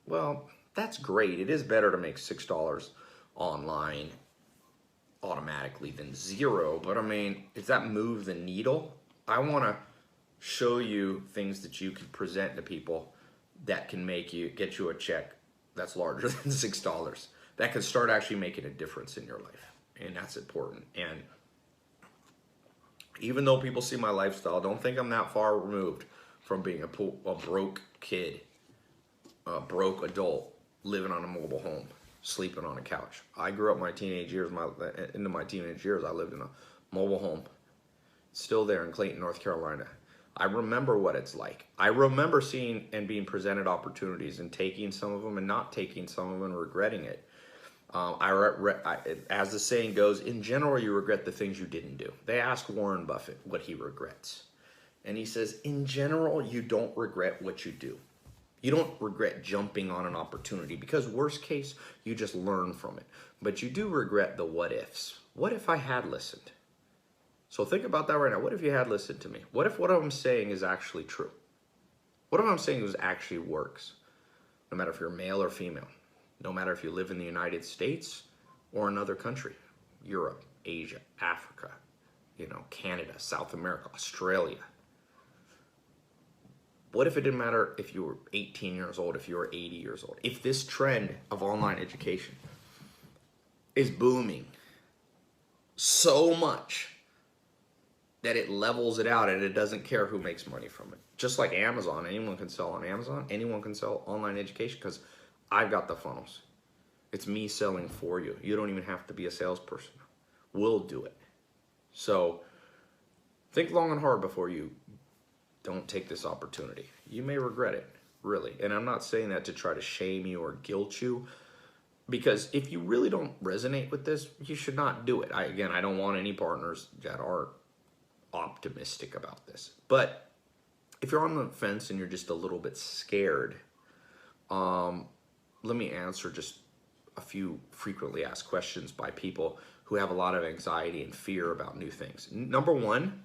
A: Well, that's great. It is better to make $6 online automatically than zero, but I mean, does that move the needle? I want to show you things that you can present to people that can get you a check that's larger than $6. That can start actually making a difference in your life, and that's important. And even though people see my lifestyle, don't think I'm that far removed from being a broke kid, a broke adult living on a mobile home, sleeping on a couch. I grew up into my teenage years, I lived in a mobile home, still there in Clayton, North Carolina. I remember what it's like. I remember seeing and being presented opportunities and taking some of them and not taking some of them and regretting it. As the saying goes, in general, you regret the things you didn't do. They asked Warren Buffett what he regrets. And he says, in general, you don't regret what you do. You don't regret jumping on an opportunity because worst case, you just learn from it. But you do regret the what ifs. What if I had listened? So think about that right now. What if you had listened to me? What if what I'm saying is actually true? What if I'm saying actually works? No matter if you're male or female. No matter if you live in the United States or another country. Europe, Asia, Africa, Canada, South America, Australia. What if it didn't matter if you were 18 years old, if you were 80 years old? If this trend of online education is booming so much that it levels it out and it doesn't care who makes money from it. Just like Amazon, anyone can sell on Amazon, anyone can sell online education because I've got the funnels. It's me selling for you. You don't even have to be a salesperson. We'll do it. So think long and hard before you don't take this opportunity. You may regret it, really. And I'm not saying that to try to shame you or guilt you, because if you really don't resonate with this, you should not do it. I don't want any partners that are optimistic about this. But if you're on the fence and you're just a little bit scared, let me answer just a few frequently asked questions by people who have a lot of anxiety and fear about new things. Number one,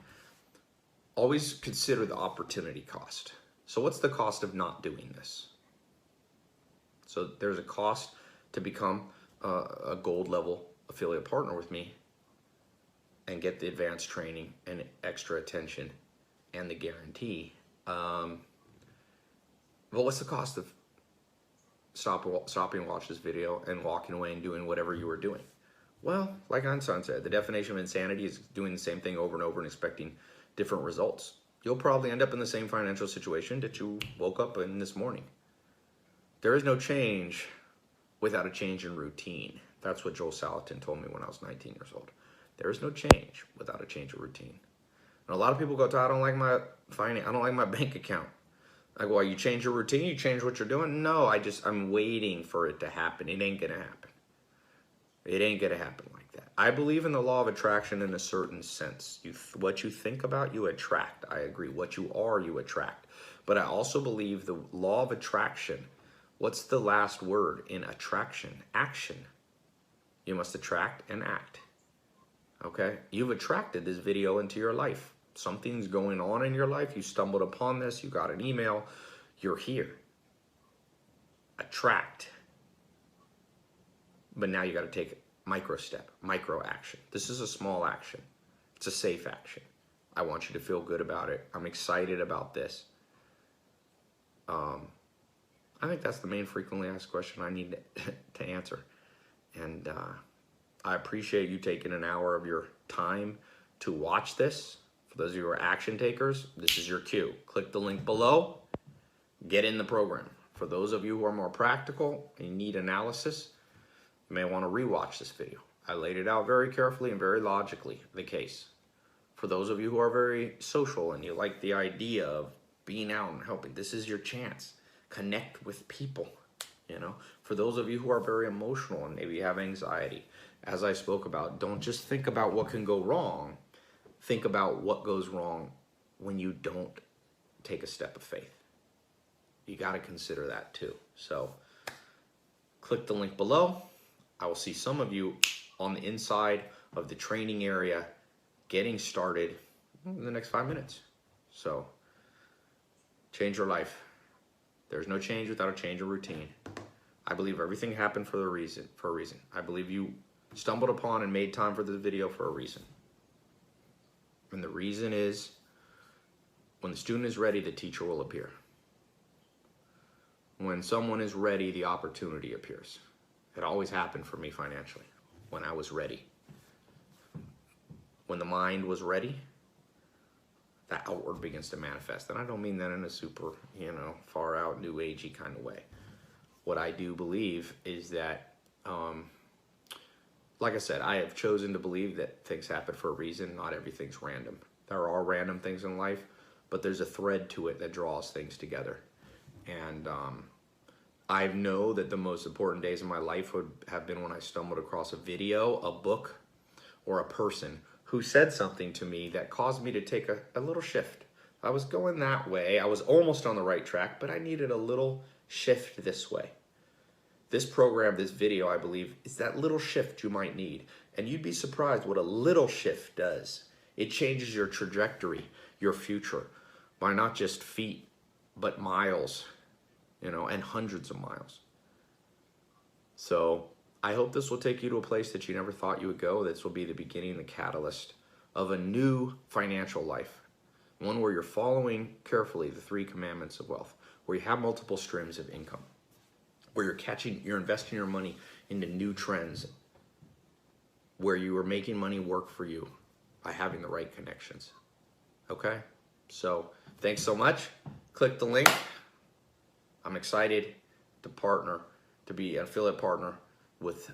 A: always consider the opportunity cost. So what's the cost of not doing this? So there's a cost to become a gold level affiliate partner with me and get the advanced training and extra attention and the guarantee. But what's the cost of stopping to watch this video and walking away and doing whatever you were doing? Well, like Einstein said, the definition of insanity is doing the same thing over and over and expecting different results. You'll probably end up in the same financial situation that you woke up in this morning. There is no change without a change in routine. That's what Joel Salatin told me when I was 19 years old. There is no change without a change of routine. And a lot of people go, I don't like my finance, I don't like my bank account. Like, well, you change your routine, you change what you're doing? No, I'm waiting for it to happen. It ain't gonna happen. It ain't gonna happen like that. I believe in the law of attraction in a certain sense. What you think about, you attract. I agree. What you are, you attract. But I also believe the law of attraction, what's the last word in attraction? Action. You must attract and act. Okay? You've attracted this video into your life. Something's going on in your life. You stumbled upon this. You got an email. You're here. Attract. But now you got to take it. Micro step, micro action. This is a small action. It's a safe action. I want you to feel good about it. I'm excited about this. I think that's the main frequently asked question I need to answer. And I appreciate you taking an hour of your time to watch this. For those of you who are action takers, this is your cue. Click the link below. Get in the program. For those of you who are more practical and you need analysis, you may want to rewatch this video. I laid it out very carefully and very logically, the case. For those of you who are very social and you like the idea of being out and helping, this is your chance. Connect with people, For those of you who are very emotional and maybe have anxiety, as I spoke about, don't just think about what can go wrong. Think about what goes wrong when you don't take a step of faith. You got to consider that too. So click the link below. I will see some of you on the inside of the training area getting started in the next 5 minutes. So Change your life. There's no change without a change of routine. I believe everything happened for a reason. I believe you stumbled upon and made time for this video for a reason. And the reason is, when the student is ready, the teacher will appear. When someone is ready, the opportunity appears. It always happened for me financially, when I was ready. When the mind was ready, that outward begins to manifest. And I don't mean that in a super, far out, new agey kind of way. What I do believe is that, like I said, I have chosen to believe that things happen for a reason. Not everything's random. There are random things in life, but there's a thread to it that draws things together. And I know that the most important days of my life would have been when I stumbled across a video, a book, or a person who said something to me that caused me to take a little shift. I was going that way. I was almost on the right track, but I needed a little shift this way. This program, this video, I believe, is that little shift you might need. And you'd be surprised what a little shift does. It changes your trajectory, your future, by not just feet, but miles, and hundreds of miles. So I hope this will take you to a place that you never thought you would go. This will be the beginning, the catalyst of a new financial life. One where you're following carefully the 3 commandments of wealth, where you have multiple streams of income, where you're investing your money into new trends, where you are making money work for you by having the right connections. Okay? So thanks so much. Click the link. I'm excited to partner, to be an affiliate partner with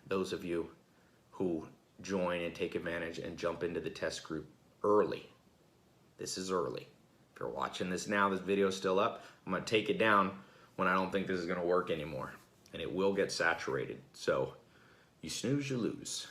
A: those of you who join and take advantage and jump into the test group early. This is early. If you're watching this now, this video is still up. I'm going to take it down when I don't think this is going to work anymore. And it will get saturated. So you snooze, you lose.